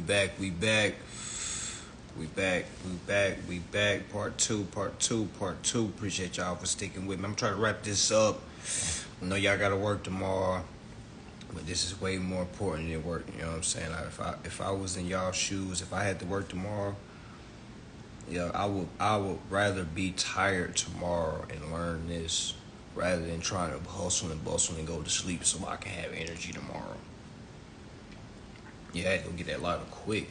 back. Part two. Appreciate y'all for sticking with me. I'm trying to wrap this up. I know y'all gotta work tomorrow, but this is way more important than work. You know what I'm saying? Like if I was in y'all's shoes, if I had to work tomorrow, yeah, I would rather be tired tomorrow and learn this rather than trying to hustle and bustle and go to sleep so I can have energy tomorrow. Yeah, I had to go get that lighter quick.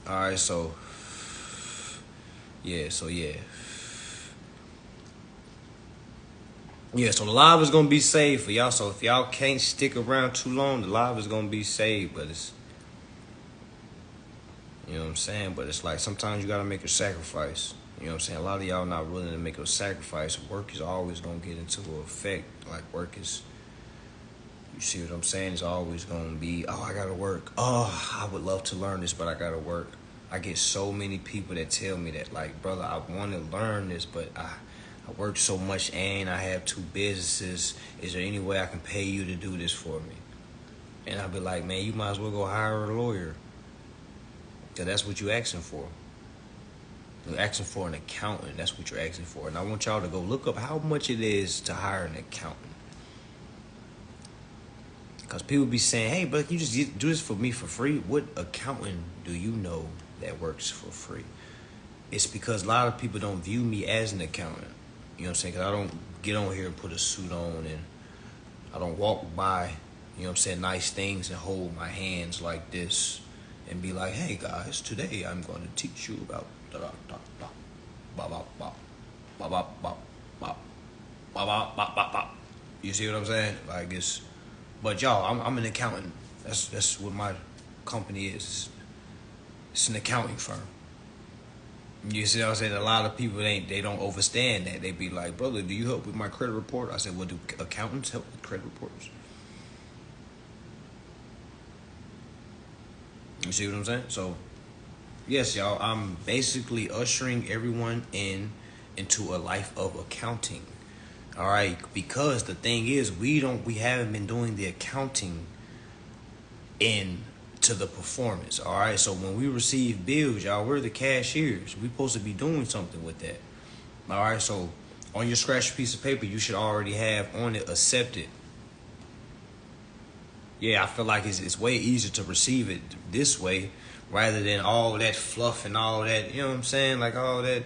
Alright, so yeah. Yeah, so the live is gonna be saved for y'all. So if y'all can't stick around too long, the live is gonna be saved. But it's, you know what I'm saying? But it's like sometimes you gotta make a sacrifice. You know what I'm saying? A lot of y'all not willing to make a sacrifice. Work is always gonna get into effect. Like work is, you see what I'm saying? It's always gonna be, oh, I gotta work. Oh, I would love to learn this, but I gotta work. I get so many people that tell me that, like, brother, I want to learn this, but I work so much and I have 2 businesses. Is there any way I can pay you to do this for me? And I'll be like, man, you might as well go hire a lawyer. Because that's what you're asking for. You're asking for an accountant. That's what you're asking for. And I want y'all to go look up how much it is to hire an accountant. Because people be saying, hey, but you just do this for me for free. What accountant do you know that works for free? It's because a lot of people don't view me as an accountant. You know what I'm saying? Because I don't get on here and put a suit on, and I don't walk by, you know what I'm saying, nice things and hold my hands like this and be like, hey guys, today I'm going to teach you about you see what I'm saying? Like it's, but y'all, I'm an accountant. That's what my company is. It's an accounting firm. You see what I'm saying? A lot of people they don't understand that. They be like, brother, do you help with my credit report? I said, well, do accountants help with credit reports? You see what I'm saying? So, yes, y'all, I'm basically ushering everyone into a life of accounting. All right, because the thing is, we haven't been doing the accounting into the performance. All right, so when we receive bills, y'all, we're the cashiers. We're supposed to be doing something with that. All right, so on your scratch piece of paper, you should already have on it accepted. Yeah, I feel like it's way easier to receive it this way rather than all that fluff and all that. You know what I'm saying? Like all that.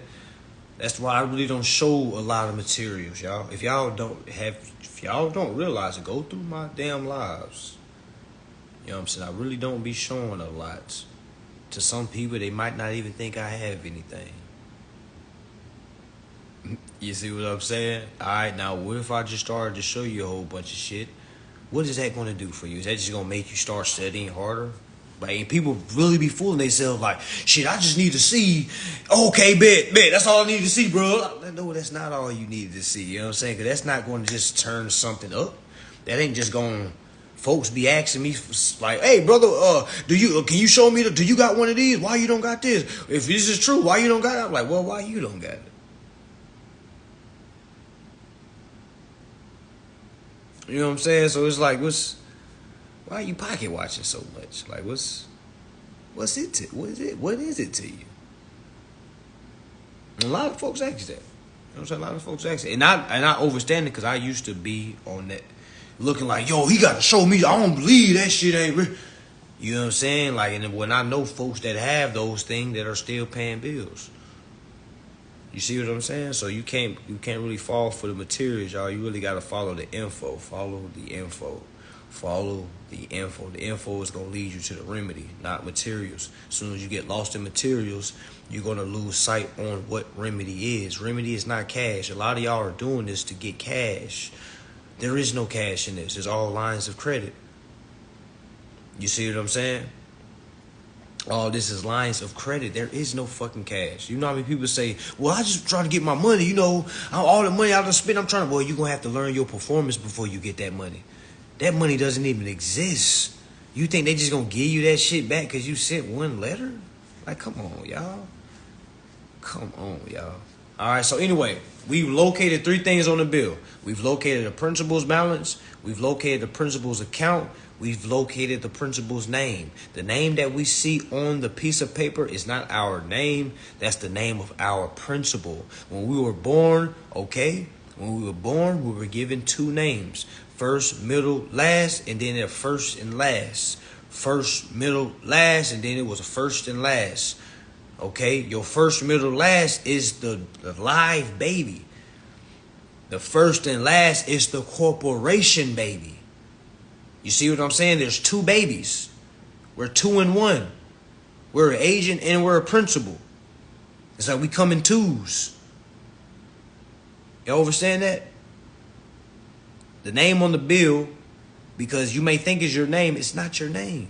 That's why I really don't show a lot of materials, y'all. If y'all don't realize it, go through my damn lives. You know what I'm saying? I really don't be showing a lot. To some people, they might not even think I have anything. You see what I'm saying? All right, now what if I just started to show you a whole bunch of shit? What is that going to do for you? Is that just going to make you start studying harder? Like, people really be fooling themselves like, shit, I just need to see. Okay, bet. That's all I need to see, bro. No, that's not all you need to see. You know what I'm saying? Because that's not going to just turn something up. That ain't just going. Folks be asking me like, hey, brother, can you show me do you got one of these? Why you don't got this? If this is true, why you don't got it? I'm like, well, why you don't got it? You know what I'm saying? So it's like, why are you pocket watching so much? Like, what is it to you? And a lot of folks ask that. You know what I'm saying? A lot of folks ask it. And I understand it because I used to be on that, looking like, yo, he got to show me. I don't believe that shit ain't real. You know what I'm saying? Like, and when I know folks that have those things that are still paying bills. You see what I'm saying? So you can't really fall for the materials, y'all. You really got to follow the info. Follow the info. The info is going to lead you to the remedy, not materials. As soon as you get lost in materials, you're going to lose sight on what remedy is. Remedy is not cash. A lot of y'all are doing this to get cash. There is no cash in this. It's all lines of credit. You see what I'm saying? All this is lines of credit. There is no fucking cash. You know how many people say, well, I just trying to get my money. You know, all the money I done spent, I'm trying to, well, you're going to have to learn your performance before you get that money. That money doesn't even exist. You think they just going to give you that shit back because you sent one letter? Like, come on, y'all. All right, so anyway, we've located 3 things on the bill. We've located the principal's balance. We've located the principal's account. We've located the principal's name. The name that we see on the piece of paper is not our name. That's the name of our principal. When we were born, okay, when we were born, we were given 2 names. First, middle, last, and then a first and last. First, middle, last, and then it was a first and last. Okay, your first, middle, last is the live baby. The first and last is the corporation baby. You see what I'm saying? There's 2 babies. We're 2 in 1. We're an agent and we're a principal. It's like we come in 2s. You understand that? The name on the bill, because you may think it's your name, it's not your name.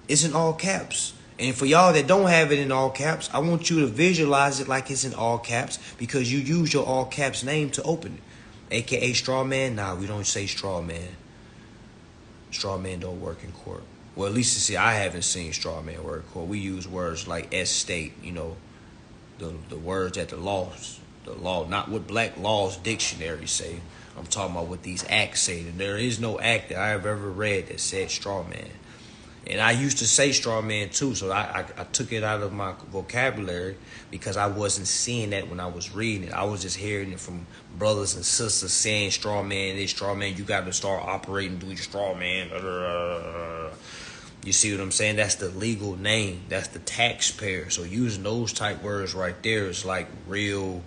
It's in all caps. And for y'all that don't have it in all caps, I want you to visualize it like it's in all caps because you use your all caps name to open it. AKA straw man. Nah, we don't say straw man. Straw man don't work in court. Well, at least to see, I haven't seen straw man work in court. We use words like estate, you know, the words that the law, not what Black Law's dictionary say. I'm talking about what these acts say. And there is no act that I have ever read that said straw man. And I used to say straw man too, so I took it out of my vocabulary because I wasn't seeing that when I was reading it. I was just hearing it from brothers and sisters saying straw man, this straw man, you got to start operating doing straw man. You see what I'm saying? That's the legal name. That's the taxpayer. So using those type words right there is like real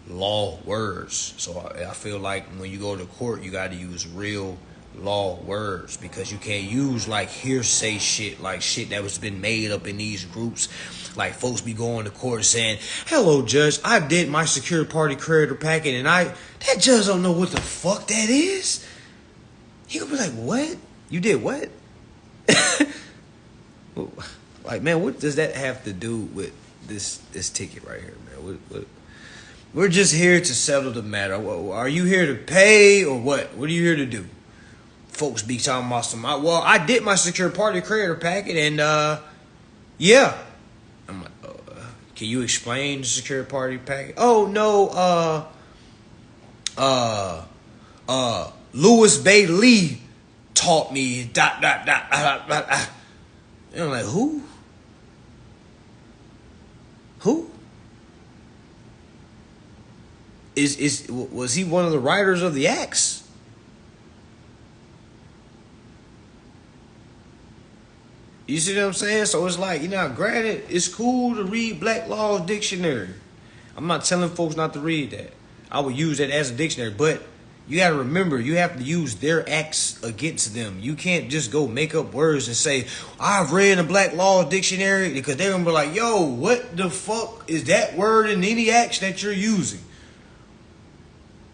law words. So I feel like when you go to court, you got to use real law words because you can't use like hearsay shit, like shit that was been made up in these groups. Like folks be going to court saying, hello judge, I did my secure party creditor packet and that judge don't know what the fuck that is. He gonna be like, what? You did what? Like, man, what does that have to do with this ticket right here, man? What? We're just here to settle the matter. Are you here to pay or what? What are you here to do? Folks be talking about some, well, I did my secure party creditor packet and, yeah. I'm like, can you explain the secure party packet? Oh, no, Louis Bay Lee taught me, And I'm like, who? Who? Was he one of the writers of the acts? You see what I'm saying? So it's like, granted, it's cool to read Black Law's dictionary. I'm not telling folks not to read that. I would use that as a dictionary. But you got to remember, you have to use their acts against them. You can't just go make up words and say, I've read a Black Law dictionary, because they're going to be like, yo, what the fuck is that word in any acts that you're using?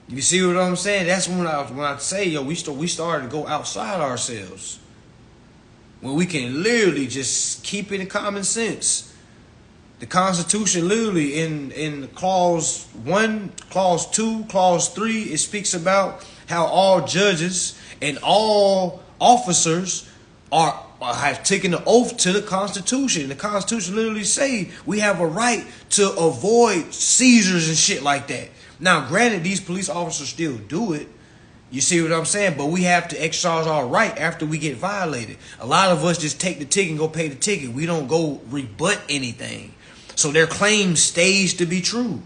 You see what I'm saying? That's when I say, yo, we started to go outside ourselves. When we can literally just keep it in common sense. The Constitution literally in Clause 1, Clause 2, Clause 3, it speaks about how all judges and all officers have taken an oath to the Constitution. The Constitution literally say we have a right to avoid seizures and shit like that. Now, granted, these police officers still do it. You see what I'm saying? But we have to exercise our right after we get violated. A lot of us just take the ticket and go pay the ticket. We don't go rebut anything. So their claim stays to be true.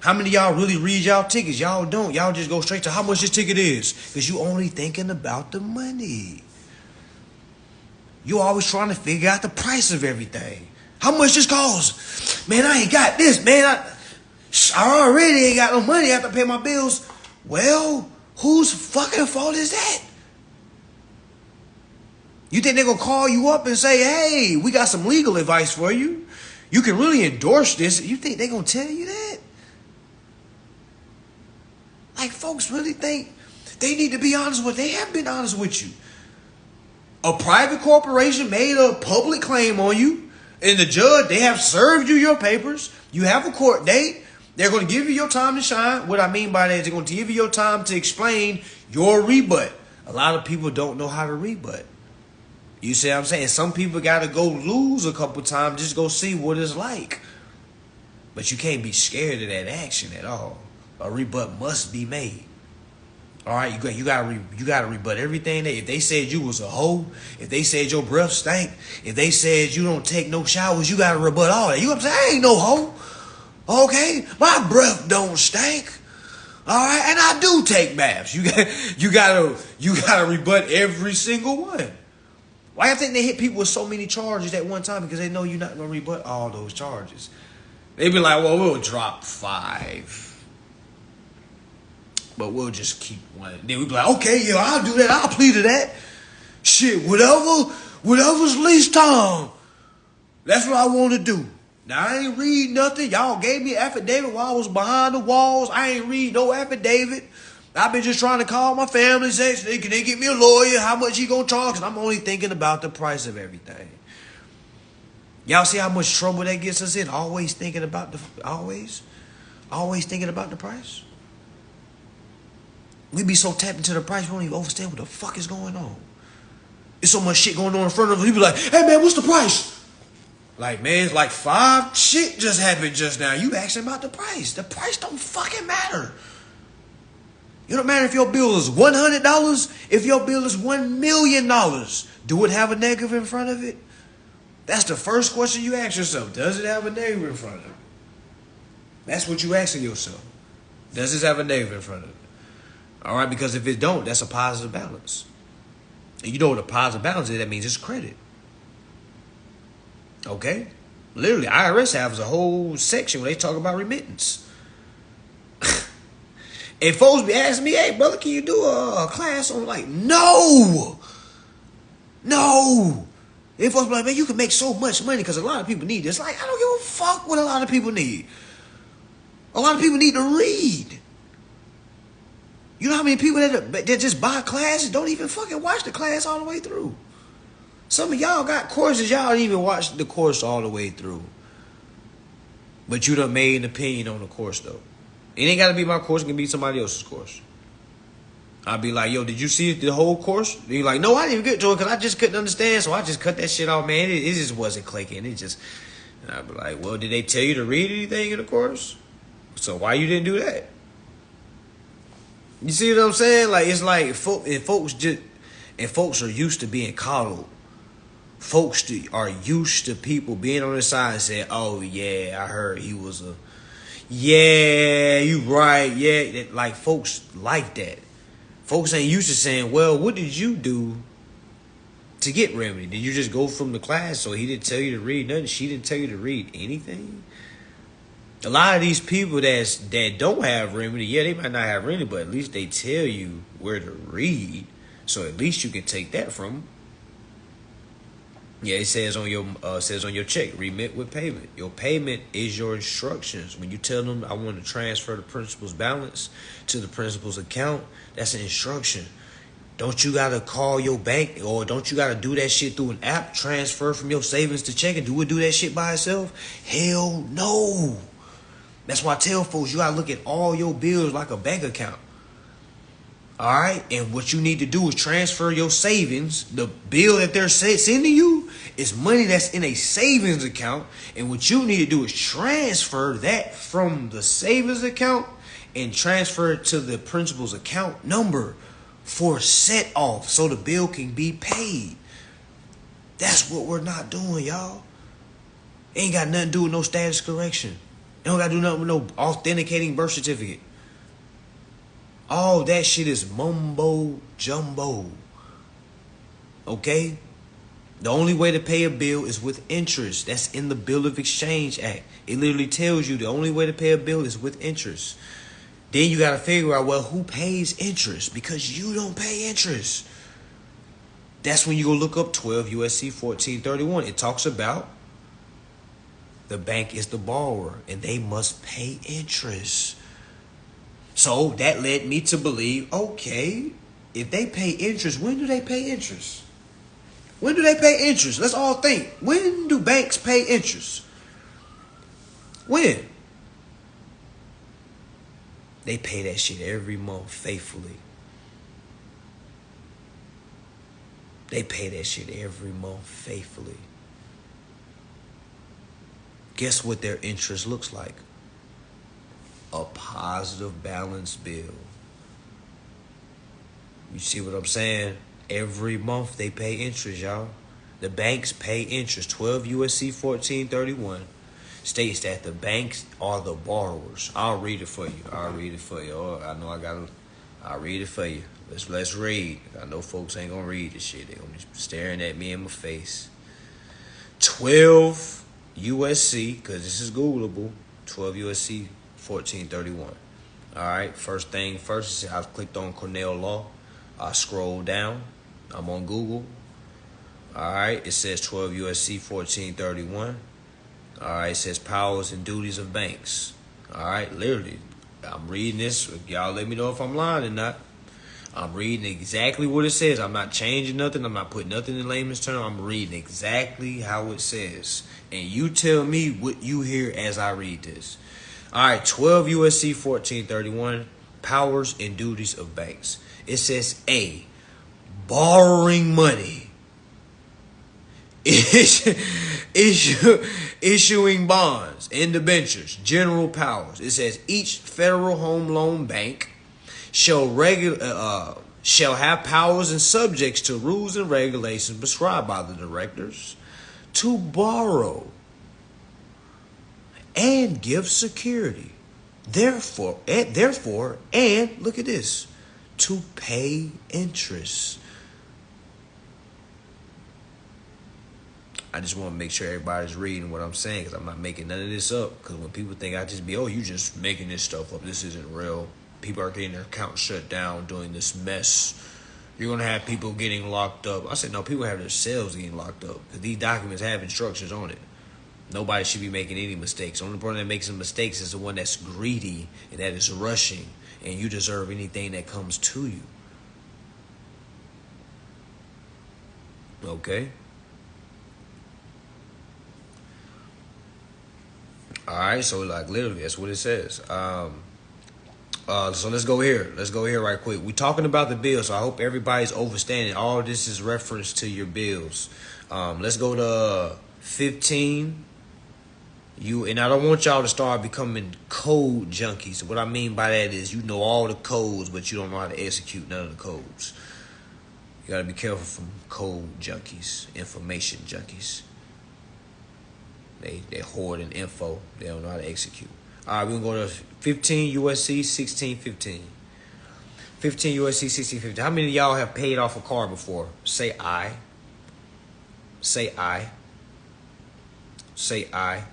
How many of y'all really read y'all tickets? Y'all don't. Y'all just go straight to how much this ticket is. Because you only thinking about the money. You always trying to figure out the price of everything. How much this costs? Man, I ain't got this, man. I already ain't got no money. I have to pay my bills. Well, whose fucking fault is that? You think they're going to call you up and say, hey, we got some legal advice for you. You can really endorse this. You think they're going to tell you that? Like, folks really think they need to be honest with. They have been honest with you. A private corporation made a public claim on you. And the judge, they have served you your papers. You have a court date. They're going to give you your time to shine. What I mean by that is they're going to give you your time to explain your rebut. A lot of people don't know how to rebut. You see what I'm saying? Some people got to go lose a couple times just go see what it's like. But you can't be scared of that action at all. A rebut must be made. All right, you gotta rebut everything. If they said you was a hoe, if they said your breath stank, if they said you don't take no showers, you gotta rebut all that. You know what I'm saying? I ain't no hoe. Okay, my breath don't stink. All right, and I do take baths. You gotta rebut every single one. Why you think they hit people with so many charges at one time? Because they know you're not gonna rebut all those charges. They be like, well, we'll drop 5, but we'll just keep one. Then we be like, okay, yeah, I'll do that. I'll plead to that. Shit, whatever's least time. That's what I want to do. Now, I ain't read nothing. Y'all gave me an affidavit while I was behind the walls. I ain't read no affidavit. I've been just trying to call my family, say, can they get me a lawyer? How much he gonna charge? I'm only thinking about the price of everything. Y'all see how much trouble that gets us in? Always thinking about the price. We be so tapped into the price, we don't even understand what the fuck is going on. There's so much shit going on in front of us. We be like, hey man, what's the price? Like, man, it's like 5 shit just happened just now. You asking about the price. The price don't fucking matter. It don't matter if your bill is $100, if your bill is $1 million. Do it have a negative in front of it? That's the first question you ask yourself. Does it have a negative in front of it? That's what you asking yourself. Does this have a negative in front of it? All right, because if it don't, that's a positive balance. And you know what a positive balance is? That means it's credit. Okay? Literally, IRS has a whole section where they talk about remittance. And folks be asking me, hey, brother, can you do a class on, like, no. And folks be like, man, you can make so much money because a lot of people need this. Like, I don't give a fuck what a lot of people need. A lot of people need to read. You know how many people that just buy classes, don't even fucking watch the class all the way through. Some of y'all got courses, y'all don't even watch the course all the way through. But you done made an opinion on the course, though. It ain't got to be my course. It can be somebody else's course. I'll be like, yo, did you see the whole course? And you're like, no, I didn't even get to it because I just couldn't understand. So I just cut that shit off, man. It just wasn't clicking. And I'll be like, well, did they tell you to read anything in the course? So why you didn't do that? You see what I'm saying? Like, it's like folks are used to being coddled. Folks are used to people being on the side and saying, oh, yeah, I heard he was a... Yeah, you right. Yeah, like folks like that. Folks ain't used to saying, well, what did you do to get remedy? Did you just go from the class so he didn't tell you to read nothing? She didn't tell you to read anything? A lot of these people that don't have remedy, yeah, they might not have remedy, but at least they tell you where to read. So at least you can take that from them. Yeah, it says on your check, remit with payment. Your payment is your instructions. When you tell them I want to transfer the principal's balance to the principal's account, that's an instruction. Don't you gotta call your bank or don't you gotta do that shit through an app, transfer from your savings to checking? Do that shit by itself? Hell no. That's why I tell folks you gotta look at all your bills like a bank account. All right, and what you need to do is transfer your savings. The bill that they're sending you is money that's in a savings account, and what you need to do is transfer that from the savings account and transfer it to the principal's account number for set off so the bill can be paid. That's what we're not doing, y'all. Ain't got nothing to do with no status correction. It don't got to do nothing with no authenticating birth certificate. All that shit is mumbo jumbo. Okay? The only way to pay a bill is with interest. That's in the Bill of Exchange Act. It literally tells you the only way to pay a bill is with interest. Then you got to figure out, well, who pays interest? Because you don't pay interest. That's when you go look up 12 USC 1431. It talks about the bank is the borrower and they must pay interest. So that led me to believe, okay, if they pay interest, when do they pay interest? When do they pay interest? Let's all think. When do banks pay interest? When? They pay that shit every month faithfully. They pay that shit every month faithfully. Guess what their interest looks like? A positive balance bill. You see what I'm saying? Every month they pay interest, y'all. The banks pay interest. 12 USC 1431 states that the banks are the borrowers. I'll read it for you. Oh, I know I'll read it for you. Let's read. I know folks ain't gonna read this shit. They gonna be staring at me in my face. 12 USC, because this is Googleable. 12 USC 1431. All right. First thing first, I clicked on Cornell Law. I scroll down. I'm on Google. All right. It says 12 USC 1431. All right. It says powers and duties of banks. All right. Literally, I'm reading this. Y'all let me know if I'm lying or not. I'm reading exactly what it says. I'm not changing nothing. I'm not putting nothing in layman's terms. I'm reading exactly how it says. And you tell me what you hear as I read this. All right, 12 USC 1431, powers and duties of banks. It says A, borrowing money. Issuing bonds and debentures, general powers. It says each Federal Home Loan Bank shall have powers and subjects to rules and regulations prescribed by the directors to borrow and give security. Therefore, and look at this, to pay interest. I just want to make sure everybody's reading what I'm saying, because I'm not making none of this up. Because when people think I just be, oh, you just making this stuff up, this isn't real. People are getting their accounts shut down doing this mess. You're going to have people getting locked up. I said, no, people have their cells getting locked up, because these documents have instructions on it. Nobody should be making any mistakes. The only person that makes some mistakes is the one that's greedy and that is rushing, and you deserve anything that comes to you. Okay? All right, so like literally, that's what it says. So let's go here. Let's go here right quick. We're talking about the bills, so I hope everybody's understanding. All this is reference to your bills. Let's go to 15. And I don't want y'all to start becoming code junkies. What I mean by that is you know all the codes, but you don't know how to execute none of the codes. You got to be careful from code junkies, information junkies. They hoarding info. They don't know how to execute. All right, we're going to go to 15 USC 1615. 15 USC 1615. How many of y'all have paid off a car before? Say I. Say I. Say I.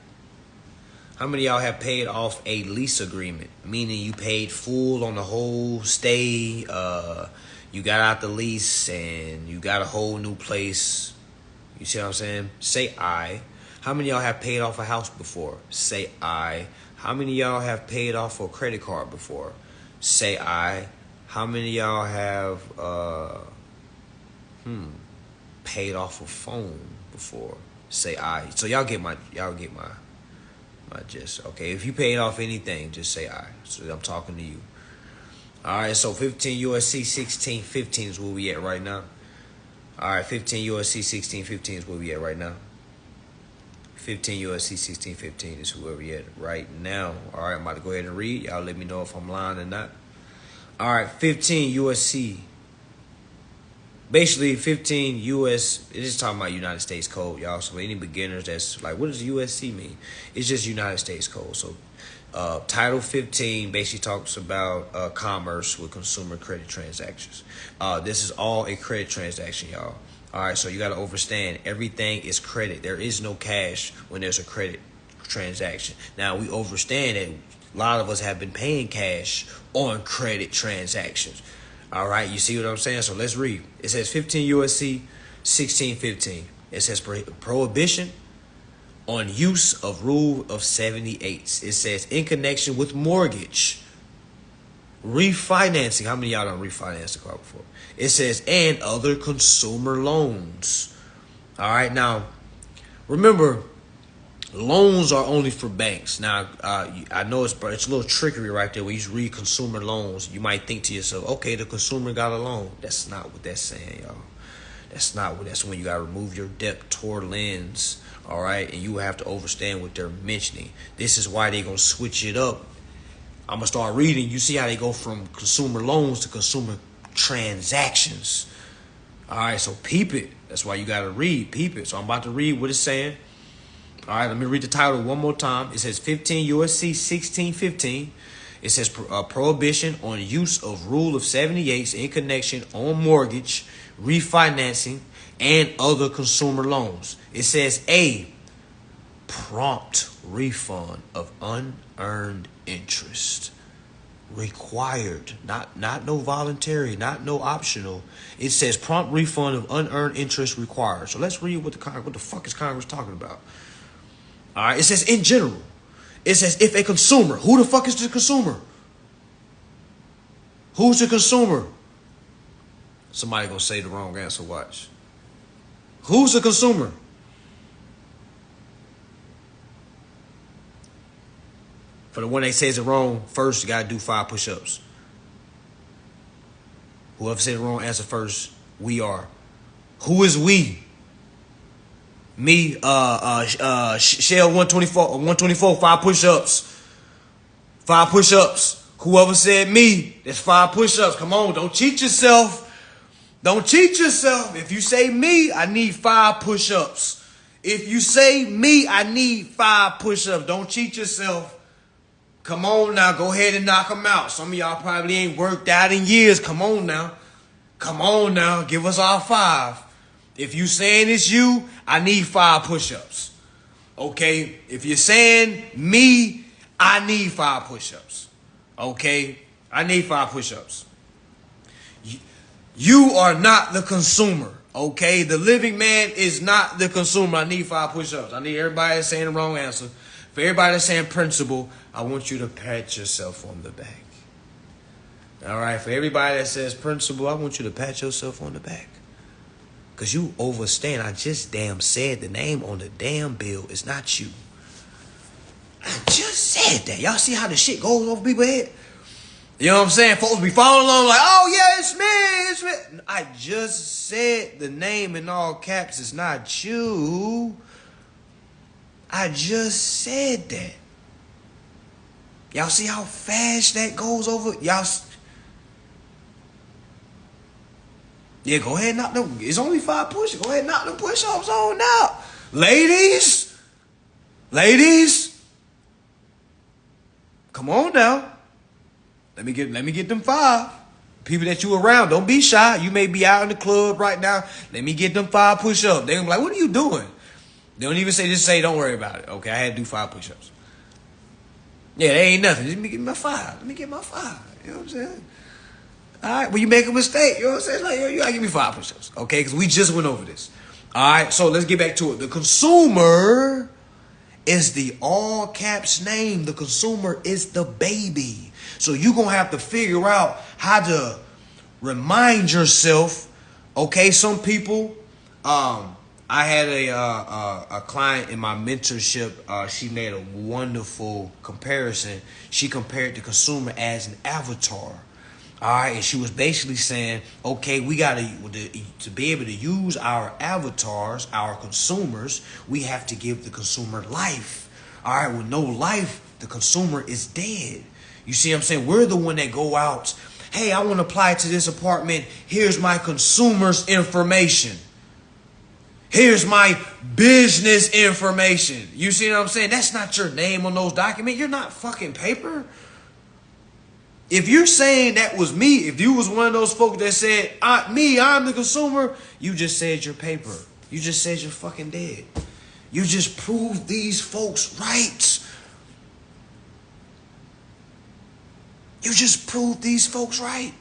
How many of y'all have paid off a lease agreement? Meaning you paid full on the whole stay. You got out the lease and you got a whole new place. You see what I'm saying? Say I. How many of y'all have paid off a house before? Say I. How many of y'all have paid off a credit card before? Say I. How many of y'all have paid off a phone before? Say I. So y'all get my gist. Okay, if you paid off anything, just say I. So I'm talking to you. All right, so 15 USC 1615 is where we at right now. All right, 15 USC 1615 is where we at right now. 15 USC 1615 is where we at right now. All right, I'm about to go ahead and read. Y'all let me know if I'm lying or not. All right, 15 USC. Basically, 15 US, it is talking about United States Code, y'all. So any beginners that's like, what does USC mean? It's just United States Code. So Title 15 basically talks about commerce with consumer credit transactions. This is all a credit transaction, y'all. All right, so you got to understand, everything is credit. There is no cash when there's a credit transaction. Now, we understand that a lot of us have been paying cash on credit transactions. All right, you see what I'm saying? So let's read. It says 15 USC 1615. It says prohibition on use of Rule of 78. It says in connection with mortgage, refinancing. How many of y'all done refinanced the car before? It says and other consumer loans. All right, now remember, loans are only for banks. Now, I know it's a little trickery right there. When you read consumer loans, you might think to yourself, okay, the consumer got a loan. That's not what that's saying, y'all. That's when you gotta remove your debtor lens. All right, and you have to understand what they're mentioning. This is why they gonna switch it up. I'm gonna start reading. You see how they go from consumer loans to consumer transactions. All right, so peep it. That's why you gotta read. Peep it. So I'm about to read what it's saying. All right, let me read the title one more time. It says 15 USC 1615. It says prohibition on use of Rule of 78s in connection on mortgage, refinancing, and other consumer loans. It says A, prompt refund of unearned interest. Required, not no voluntary, not no optional. It says prompt refund of unearned interest required. So let's read what the fuck is Congress talking about. All right, it says in general. It says if a consumer, who the fuck is the consumer? Who's the consumer? Somebody gonna say the wrong answer, watch. Who's the consumer? For the one that says it wrong, first you gotta do 5 push-ups. Whoever said the wrong answer first, we are. Who is we? Me, Shell 124, 5 push-ups. 5 push-ups. Whoever said me, that's 5 push-ups. Come on, don't cheat yourself. Don't cheat yourself. If you say me, I need 5 push-ups. If you say me, I need 5 push-ups. Don't cheat yourself. Come on now, go ahead and knock them out. Some of y'all probably ain't worked out in years. Come on now. Come on now, give us our 5. If you saying it's you, I need 5 push-ups. Okay? If you're saying me, I need 5 push-ups. Okay? I need 5 push-ups. You are not the consumer. Okay? The living man is not the consumer. I need 5 push-ups. I need everybody that's saying the wrong answer. For everybody that's saying principle, I want you to pat yourself on the back. All right? For everybody that says principle, I want you to pat yourself on the back. Because you overstand. I just damn said the name on the damn bill is not you. I just said that. Y'all see how the shit goes over people's head? You know what I'm saying? Folks be following along like, oh yeah, it's me, it's me. I just said the name in all caps is not you. I just said that. Y'all see how fast that goes over? Y'all... Yeah, go ahead and knock them. It's only 5 push-ups. Go ahead and knock them push-ups on out. Ladies. Come on now. Let me get them 5. People that you around, don't be shy. You may be out in the club right now. Let me get them 5 push-ups. They're gonna be like, what are you doing? They don't even say, just say, don't worry about it. Okay, I had to do 5 push-ups. Yeah, they ain't nothing. Just let me get my 5. Let me get my 5. You know what I'm saying? All right, when you make a mistake, you know what I'm saying? Like, you gotta give me 5 push-ups, okay? Because we just went over this. All right, so let's get back to it. The consumer is the all caps name. The consumer is the baby. So you're gonna have to figure out how to remind yourself, okay? Some people, I had a client in my mentorship. She made a wonderful comparison. She compared the consumer as an avatar. All right, and she was basically saying, okay, we got to be able to use our avatars, our consumers, we have to give the consumer life. All right, with no life, the consumer is dead. You see what I'm saying? We're the one that go out, hey, I want to apply to this apartment. Here's my consumer's information. Here's my business information. You see what I'm saying? That's not your name on those documents. You're not fucking paper. If you're saying that was me, if you was one of those folks that said, I'm the consumer, you just said you're paper. You just said you're fucking dead. You just proved these folks right. You just proved these folks right.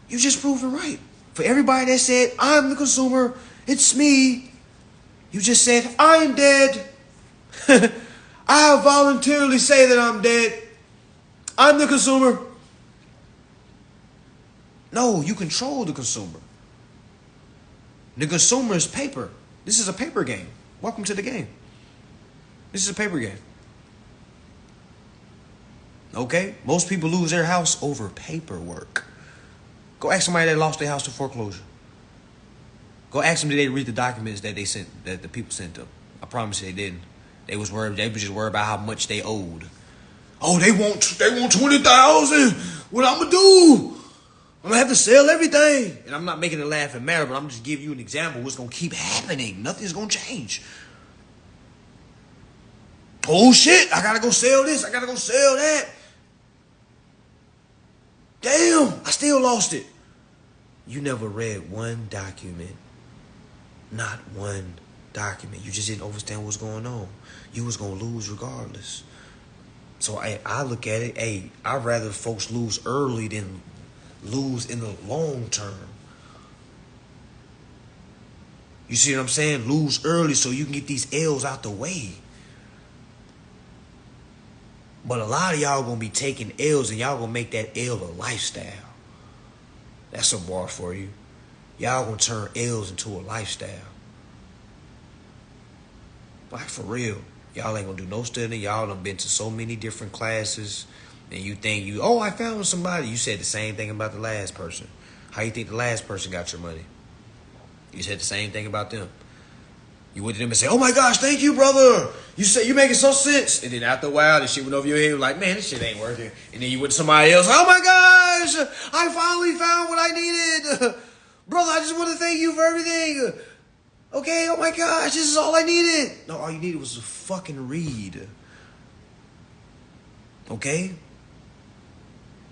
You just proved them right. For everybody that said, I'm the consumer, it's me, you just said, I'm dead. I voluntarily say that I'm dead. I'm the consumer. No, you control the consumer. The consumer is paper. This is a paper game. Welcome to the game. This is a paper game. Okay? Most people lose their house over paperwork. Go ask somebody that lost their house to foreclosure. Go ask them, did they read the documents that they sent, that the people sent them? I promise you they didn't. They was just worried about how much they owed. Oh, they want 20,000. What I'm gonna do? I'm gonna have to sell everything. And I'm not making it laughing matter, but I'm just giving you an example. What's gonna keep happening? Nothing's gonna change. Oh shit! I gotta go sell this. I gotta go sell that. Damn! I still lost it. You never read one document. Not one document. You just didn't understand what's going on. You was gonna lose regardless. So I look at it, hey, I'd rather folks lose early than lose in the long term. You see what I'm saying? Lose early so you can get these L's out the way. But a lot of y'all gonna be taking L's and y'all gonna make that L a lifestyle. That's a bar for you. Y'all gonna turn L's into a lifestyle. Like for real. Y'all ain't gonna do no studying. Y'all done been to so many different classes. And you think I found somebody. You said the same thing about the last person. How you think the last person got your money? You said the same thing about them. You went to them and said, oh my gosh, thank you, brother. You said you making so sense. And then after a while, the shit went over your head. Like, man, this shit ain't working. And then you went to somebody else. Oh my gosh, I finally found what I needed. Brother, I just want to thank you for everything. Okay, oh my gosh, this is all I needed. No, all you needed was to fucking read. Okay?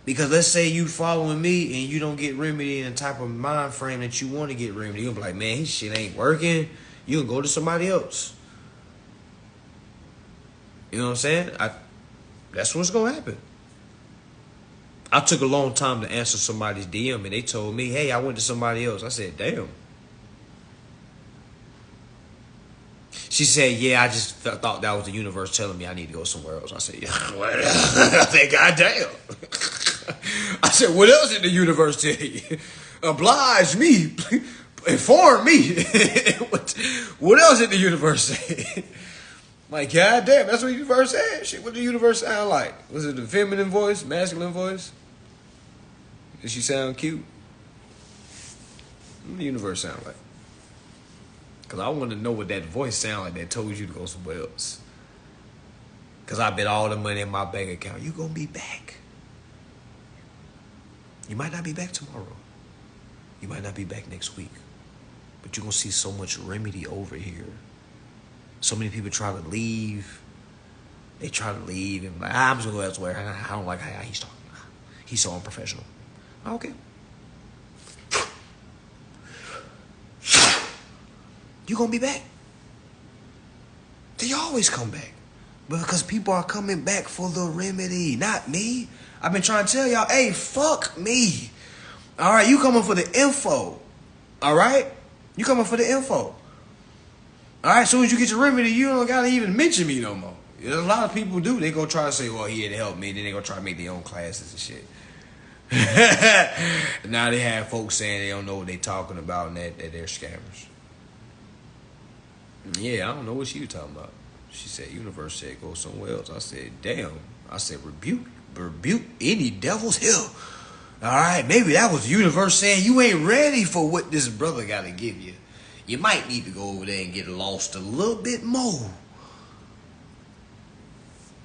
Because let's say you following me and you don't get remedy in the type of mind frame that you want to get remedy. You'll be like, man, his shit ain't working. You can go to somebody else. You know what I'm saying? That's what's going to happen. I took a long time to answer somebody's DM and they told me, hey, I went to somebody else. I said, damn. She said, yeah, I just thought that was the universe telling me I need to go somewhere else. I said, yeah. I said, God damn. I said, what else did the universe tell you? Oblige me. Inform me. What else did the universe say? Like, God damn, that's what the universe said. Shit, what did the universe sound like? Was it the feminine voice, masculine voice? Did she sound cute? What did the universe sound like? Because I want to know what that voice sound like that told you to go somewhere else. Because I bet all the money in my bank account, you're going to be back. You might not be back tomorrow. You might not be back next week. But you're going to see so much remedy over here. So many people try to leave. They try to leave and like, I'm just going to go elsewhere. I don't like how he's talking. He's so unprofessional. Okay. You're going to be back. They always come back. Because people are coming back for the remedy, not me. I've been trying to tell y'all, hey, fuck me. All right, you coming for the info. All right? You coming for the info. All right, as soon as you get your remedy, you don't got to even mention me no more. A lot of people do. They go try to say, well, he had to help me. Then they go try to make their own classes and shit. Now they have folks saying they don't know what they talking about and that they're scammers. Yeah, I don't know what she was talking about. She said, universe said go somewhere else. I said, damn. I said, rebuke any devil's hell. All right, maybe that was the universe saying you ain't ready for what this brother got to give you. You might need to go over there and get lost a little bit more.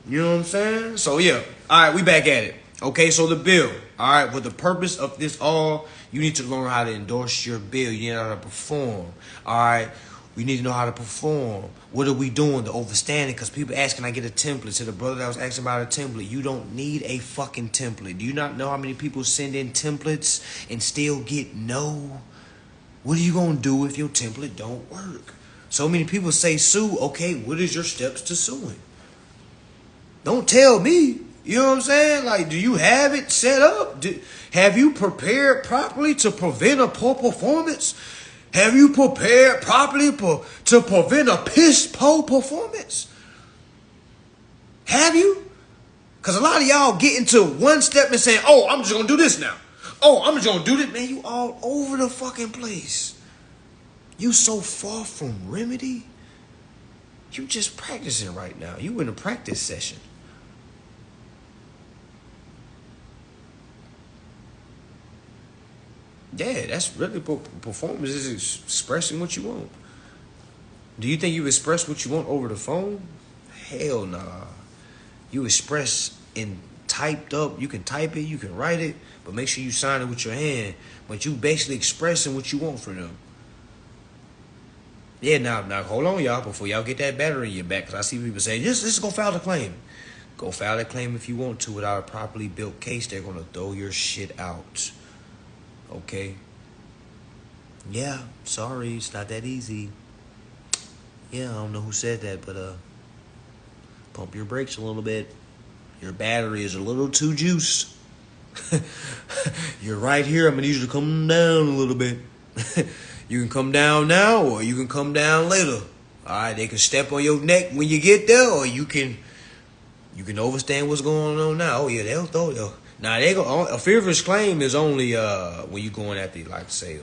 You know what I'm saying? So, yeah. All right, we back at it. Okay, so the bill. All right, with the purpose of this all, you need to learn how to endorse your bill. You need to know how to perform. All right, we need to know how to perform. What are we doing? The overstanding, because people ask, can I get a template? To the brother that was asking about a template, you don't need a fucking template. Do you not know how many people send in templates and still get no? What are you going to do if your template don't work? So many people say sue. Okay, what is your steps to suing? Don't tell me. You know what I'm saying? Like, do you have it set up? Have you prepared properly to prevent a poor performance? Have you prepared properly to prevent a piss-poor performance? Have you? Because a lot of y'all get into one step and saying, oh, I'm just going to do this now. Oh, I'm just going to do this. Man, you all over the fucking place. You so far from remedy. You just practicing right now. You in a practice session. Yeah, that's really performance is expressing what you want. Do you think you express what you want over the phone? Hell nah. You express in typed up. You can type it, you can write it, but make sure you sign it with your hand. But you basically expressing what you want from them. Yeah, now hold on, y'all, before y'all get that battery in your back, because I see people saying, just go file the claim. Go file that claim if you want to. Without a properly built case, they're gonna throw your shit out. Okay? Yeah, sorry, it's not that easy. Yeah, I don't know who said that, but pump your brakes a little bit. Your battery is a little too juiced. You're right here. I'm gonna need you to come down a little bit. You can come down now, or you can come down later. All right, they can step on your neck when you get there, or you can overstand what's going on now. Oh yeah, they'll throw you. Now they go. A frivolous claim is only when you going after, like say,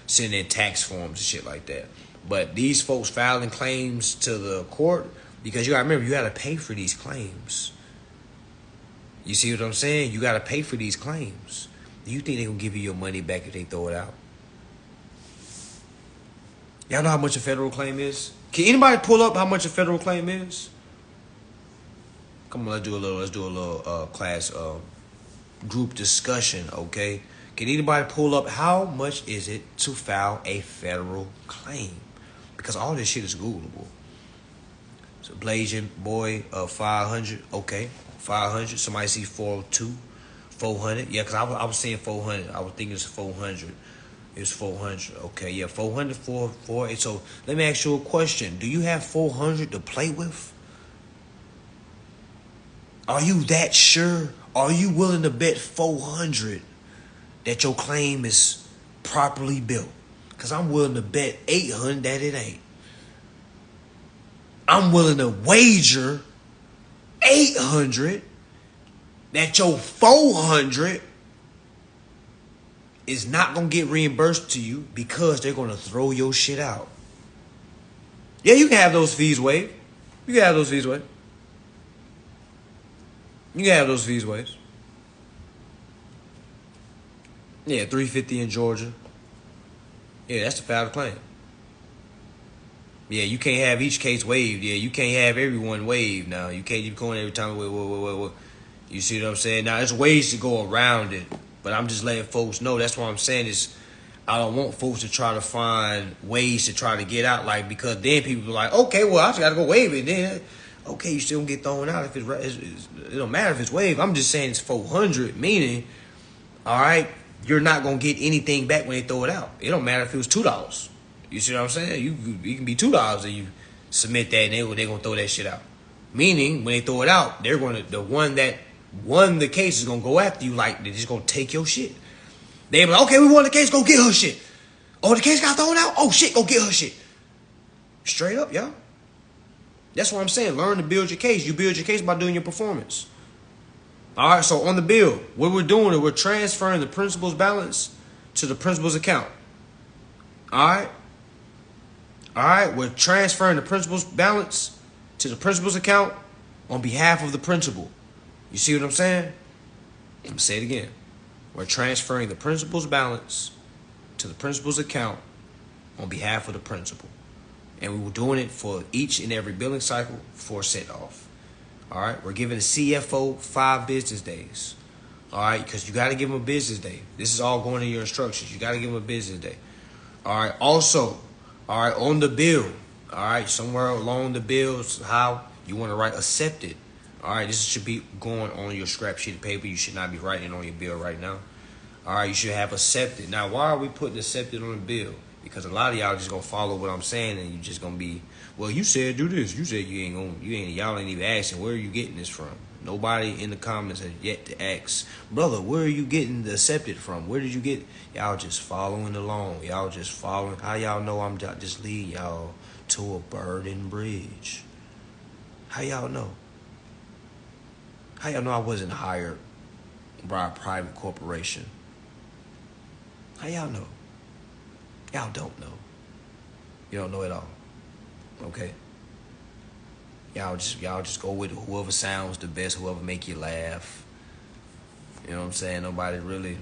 sending in tax forms and shit like that. But these folks filing claims to the court, because you gotta remember, you gotta pay for these claims. You see what I'm saying? You gotta pay for these claims. Do you think they gonna give you your money back if they throw it out? Y'all know how much a federal claim is? Can anybody pull up how much a federal claim is? Come on, let's do a little class group discussion, okay? Can anybody pull up how much is it to file a federal claim? Because all this shit is Googleable. So Blasian boy 500, okay, 500. Somebody see 402, 400. Yeah, because I was saying 400. I was thinking it's 400. It's 400. Okay, yeah, 400 for. So let me ask you a question. Do you have 400 to play with? Are you that sure? Are you willing to bet 400 that your claim is properly built? Because I'm willing to bet 800 that it ain't. I'm willing to wager 800 that your 400 is not going to get reimbursed to you because they're going to throw your shit out. Yeah, you can have those fees waived. You can have those fees waived. You can have those fees waived. Yeah, $350 in Georgia. Yeah, that's the file claim. Yeah, you can't have each case waived. Yeah, you can't have everyone waived now. You can't keep going every time. Wait. You see what I'm saying? Now, there's ways to go around it. But I'm just letting folks know. That's what I'm saying is I don't want folks to try to find ways to try to get out. Like, because then people be like, okay, well, I just got to go waive it. Then, okay, you still don't get thrown out if it don't matter if it's waived. I'm just saying it's 400, meaning, all right, you're not going to get anything back when they throw it out. It don't matter if it was $2. You see what I'm saying? You can be $2 and you submit that and they're going to throw that shit out. Meaning, when they throw it out, they're going to, the one that won the case is going to go after you like they're just going to take your shit. They be like, okay, we won the case, go get her shit. Oh, the case got thrown out? Oh, shit, go get her shit. Straight up, y'all. That's what I'm saying. Learn to build your case. You build your case by doing your performance. All right, so on the bill, what we're doing is we're transferring the principal's balance to the principal's account. All right? All right, we're transferring the principal's balance to the principal's account on behalf of the principal. You see what I'm saying? I'm going to say it again. We're transferring the principal's balance to the principal's account on behalf of the principal. And we were doing it for each and every billing cycle for set off. All right? We're giving the CFO 5 business days. All right? Because you got to give them a business day. This is all going in your instructions. You got to give them a business day. All right? Also, all right, on the bill, all right, somewhere along the bill, how you want to write accepted. All right, this should be going on your scrap sheet of paper. You should not be writing it on your bill right now. All right, you should have accepted. Now, why are we putting accepted on the bill? Because a lot of y'all just gonna follow what I'm saying, and you just gonna be, well, you said do this. You said y'all ain't even asking where are you getting this from. Nobody in the comments has yet to ask, brother, where are you getting the accepted from? Where did you get? Y'all just following along. Y'all just following. How y'all know I'm just leading y'all to a burden bridge? How y'all know? How y'all know I wasn't hired by a private corporation? How y'all know? Y'all don't know. You don't know at all. Okay? Y'all just go with whoever sounds the best, whoever make you laugh. You know what I'm saying? Nobody really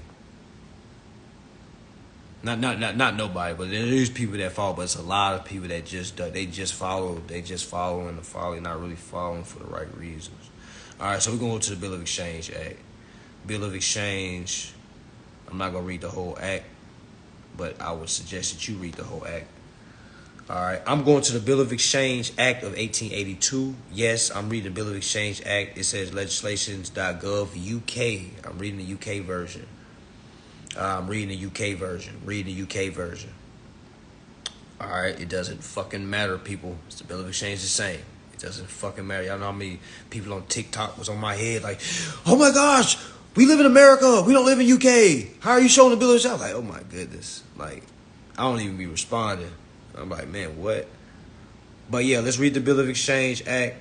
Not nobody, but there is people that follow. But it's a lot of people that just follow. They just following the follow, not really following for the right reasons. All right, so we're gonna go to the Bill of Exchange Act. Bill of Exchange. I'm not gonna read the whole act, but I would suggest that you read the whole act. All right, I'm going to the Bill of Exchange Act of 1882. Yes, I'm reading the Bill of Exchange Act. It says legislations.gov UK. I'm reading the UK version. I'm reading the UK version. Reading the UK version. All right, it doesn't fucking matter, people. It's the Bill of Exchange the same. It doesn't fucking matter. Y'all know how many people on TikTok was on my head like, oh my gosh, we live in America. We don't live in UK. How are you showing the Bill of Exchange? Like, oh my goodness. Like, I don't even be responding. I'm like, man, what? But yeah, let's read the Bill of Exchange Act.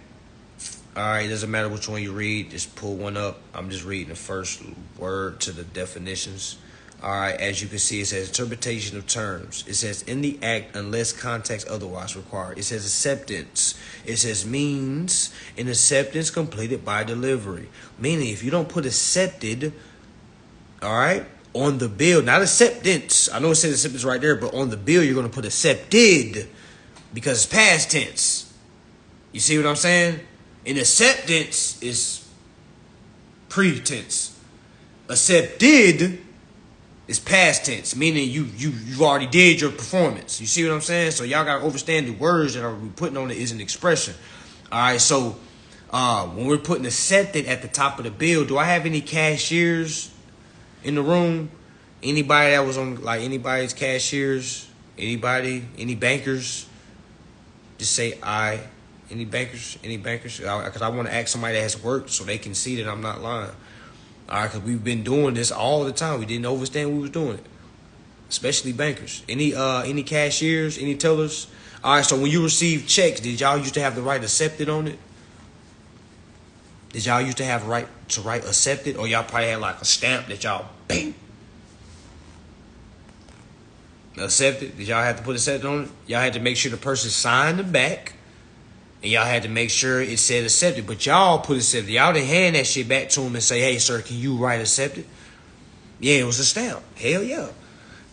All right, it doesn't matter which one you read. Just pull one up. I'm just reading the first word to the definitions. All right, as you can see, it says interpretation of terms. It says in the act unless context otherwise required. It says acceptance. It says means an acceptance completed by delivery. Meaning if you don't put accepted, all right, on the bill, not acceptance. I know it says acceptance right there, but on the bill you're going to put accepted because it's past tense. You see what I'm saying? And acceptance is pretense. Accepted is past tense, meaning you already did your performance. You see what I'm saying? So y'all gotta understand the words that are we putting on it is an expression. All right, so when we're putting accepted at the top of the bill, do I have any cashiers in the room? Anybody that was on like anybody's cashiers? Anybody? Any bankers? Just say I. Any bankers? Any bankers? Because I want to ask somebody that has worked so they can see that I'm not lying. All right, because we've been doing this all the time. We didn't understand we was doing it, especially bankers. Any cashiers, any tellers? All right, so when you receive checks, did y'all used to have the right accepted on it? Did y'all used to have right to write accepted, or y'all probably had like a stamp that y'all bang accepted? Did y'all have to put accepted on it? Y'all had to make sure the person signed the back. And y'all had to make sure it said accepted. But y'all put accepted. Y'all didn't hand that shit back to him and say, hey, sir, can you write accepted? Yeah, it was a stamp. Hell yeah.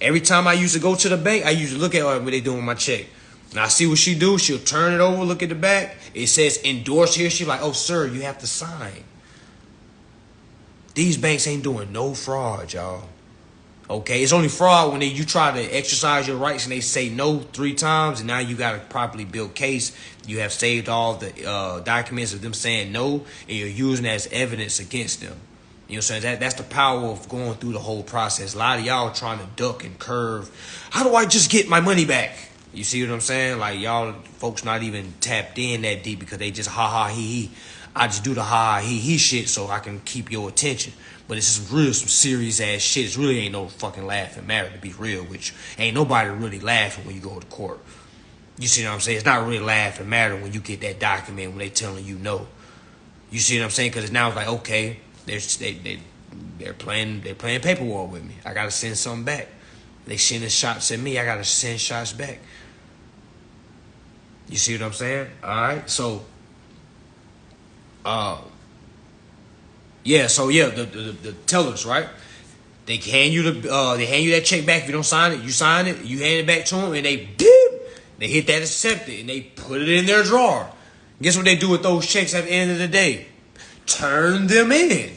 Every time I used to go to the bank, I used to look at what they doing with my check. And I see what she do. She'll turn it over, look at the back. It says endorse here. She's like, oh, sir, you have to sign. These banks ain't doing no fraud, y'all. Okay, it's only fraud when you try to exercise your rights and they say no 3 times, and now you got a properly built case. You have saved all the documents of them saying no, and you're using that as evidence against them. You know what I'm saying? That's the power of going through the whole process. A lot of y'all trying to duck and curve. How do I just get my money back? You see what I'm saying? Like y'all folks not even tapped in that deep because they just ha ha he he. I just do the ha ha he he shit so I can keep your attention. But it's some serious ass shit. It really ain't no fucking laughing matter, to be real with you. Ain't nobody really laughing when you go to court. You see what I'm saying? It's not really laughing matter when you get that document when they telling you no. You see what I'm saying? Because now it's like, okay, they're playing paper war with me. I gotta send something back. They sending shots at me. I gotta send shots back. You see what I'm saying? All right, so. The tellers, right? They hand you that check back. If you don't sign it, you sign it. You hand it back to them, and they hit that accepted, and they put it in their drawer. Guess what they do with those checks at the end of the day? Turn them in.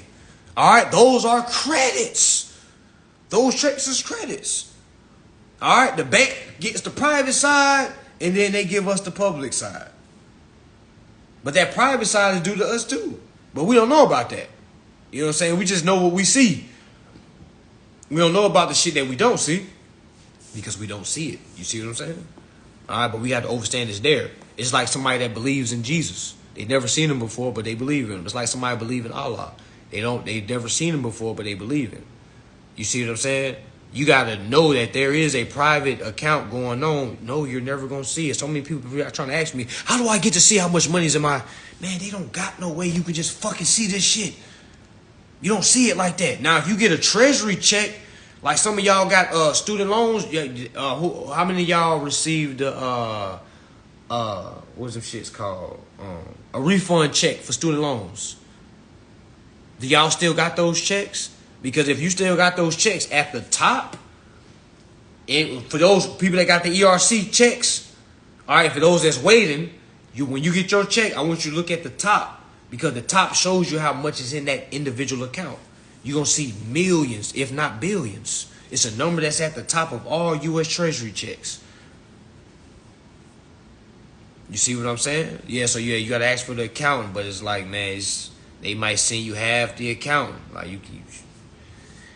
All right, those are credits. Those checks is credits. All right, the bank gets the private side, and then they give us the public side. But that private side is due to us too. But we don't know about that. You know what I'm saying? We just know what we see. We don't know about the shit that we don't see because we don't see it. You see what I'm saying? All right, but we have to understand it's there. It's like somebody that believes in Jesus. They've never seen him before, but they believe in him. It's like somebody believe in Allah. They've never seen him before, but they believe in him. You see what I'm saying? You got to know that there is a private account going on. No, you're never going to see it. So many people are trying to ask me, how do I get to see how much money is in my... Man, they don't got no way you can just fucking see this shit. You don't see it like that. Now, if you get a treasury check, like some of y'all got student loans, how many of y'all received what's them shits called? A refund check for student loans? Do y'all still got those checks? Because if you still got those checks at the top, for those people that got the ERC checks, all right, for those that's waiting, when you get your check, I want you to look at the top, because the top shows you how much is in that individual account. You're going to see millions, if not billions. It's a number that's at the top of all U.S. Treasury checks. You see what I'm saying? Yeah, so yeah, you got to ask for the accountant, but it's like, man, they might send you half the accountant. Like,